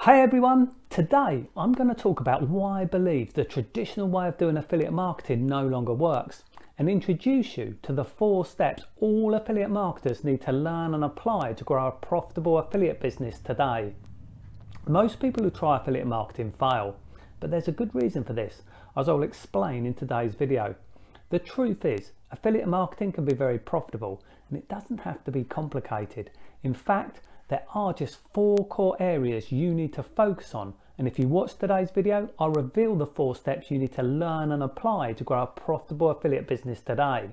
Hey everyone, today I'm going to talk about why I believe the traditional way of doing affiliate marketing no longer works and introduce you to the 4 steps all affiliate marketers need to learn and apply to grow a profitable affiliate business today. Most people who try affiliate marketing fail, but there's a good reason for this, as I'll explain in today's video. The truth is, affiliate marketing can be very profitable and it doesn't have to be complicated. In fact, there are just 4 core areas you need to focus on, and if you watch today's video, I'll reveal the 4 steps you need to learn and apply to grow a profitable affiliate business today.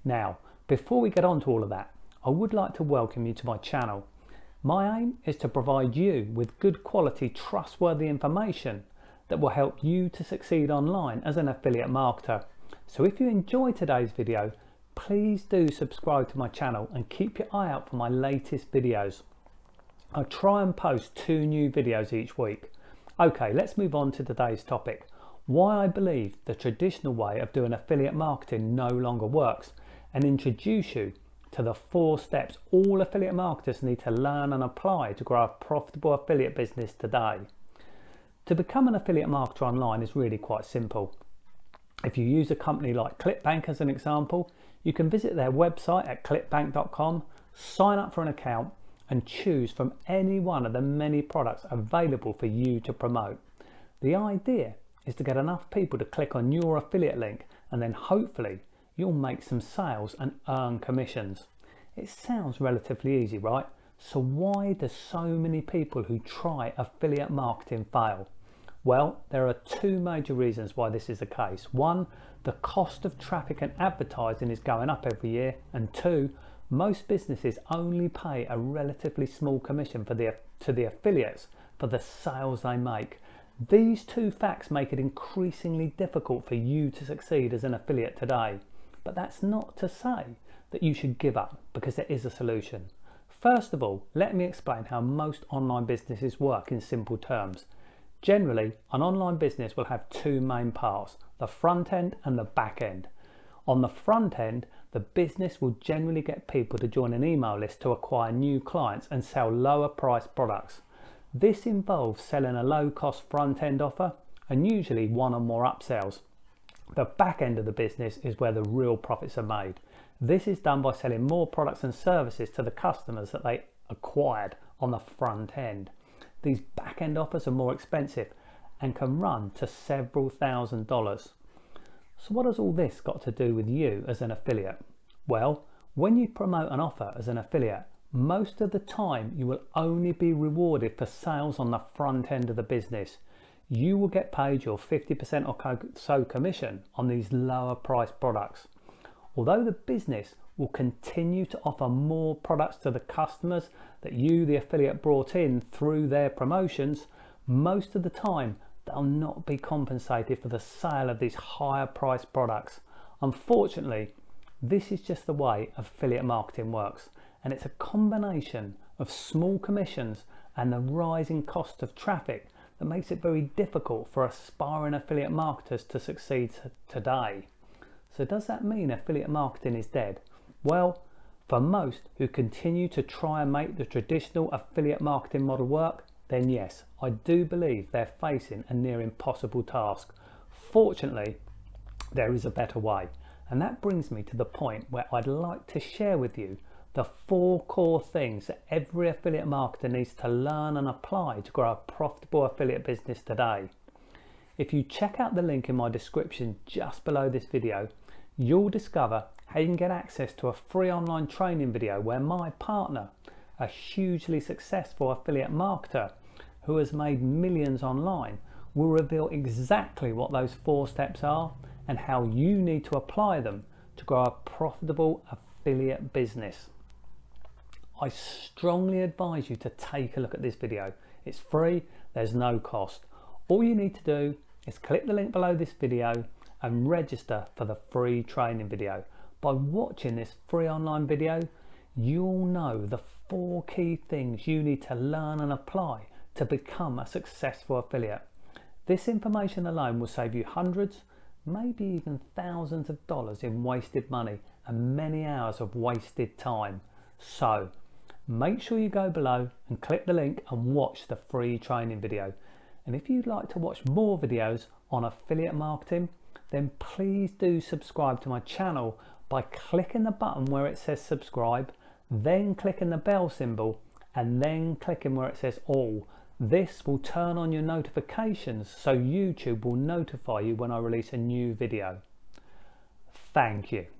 Now, before we get on to all of that, I would like to welcome you to my channel. My aim is to provide you with good quality, trustworthy information that will help you to succeed online as an affiliate marketer. So if you enjoy today's video, please do subscribe to my channel and keep your eye out for my latest videos. I try and post 2 new videos each week. Okay, let's move on to today's topic. Why I believe the traditional way of doing affiliate marketing no longer works, and introduce you to the 4 steps all affiliate marketers need to learn and apply to grow a profitable affiliate business today. To become an affiliate marketer online is really quite simple. If you use a company like ClipBank as an example, you can visit their website at clipbank.com, sign up for an account, and choose from any one of the many products available for you to promote. The idea is to get enough people to click on your affiliate link, and then hopefully you'll make some sales and earn commissions. It sounds relatively easy, right? So why do so many people who try affiliate marketing fail? Well, there are 2 major reasons why this is the case. 1, the cost of traffic and advertising is going up every year, and 2, most businesses only pay a relatively small commission to the affiliates for the sales they make. These 2 facts make it increasingly difficult for you to succeed as an affiliate today. But that's not to say that you should give up, because there is a solution. First of all, let me explain how most online businesses work in simple terms. Generally, an online business will have 2 main parts, the front end and the back end. On the front end, the business will generally get people to join an email list to acquire new clients and sell lower priced products. This involves selling a low cost front end offer and usually 1 or more upsells. The back end of the business is where the real profits are made. This is done by selling more products and services to the customers that they acquired on the front end. These back end offers are more expensive and can run to several $1,000s. So what has all this got to do with you as an affiliate? Well, when you promote an offer as an affiliate, most of the time you will only be rewarded for sales on the front end of the business. You will get paid your 50% or so commission on these lower priced products. Although the business will continue to offer more products to the customers that you, the affiliate, brought in through their promotions, most of the time they'll not be compensated for the sale of these higher priced products. Unfortunately, this is just the way affiliate marketing works, and it's a combination of small commissions and the rising cost of traffic that makes it very difficult for aspiring affiliate marketers to succeed today. So does that mean affiliate marketing is dead? Well, for most who continue to try and make the traditional affiliate marketing model work, then yes, I do believe they're facing a near impossible task. Fortunately, there is a better way, and that brings me to the point where I'd like to share with you the 4 core things that every affiliate marketer needs to learn and apply to grow a profitable affiliate business today. If you check out the link in my description just below this video, you'll discover how you can get access to a free online training video where my partner, a hugely successful affiliate marketer who has made millions online, will reveal exactly what those 4 steps are and how you need to apply them to grow a profitable affiliate business. I strongly advise you to take a look at this video. It's free, there's no cost. All you need to do is click the link below this video and register for the free training video. By watching this free online video, you'll know the 4 key things you need to learn and apply to become a successful affiliate. This information alone will save you hundreds, maybe even thousands of dollars in wasted money and many hours of wasted time. So make sure you go below and click the link and watch the free training video. And if you'd like to watch more videos on affiliate marketing, then please do subscribe to my channel by clicking the button where it says subscribe, then clicking the bell symbol, and then clicking where it says all. This will turn on your notifications so YouTube will notify you when I release a new video. Thank you.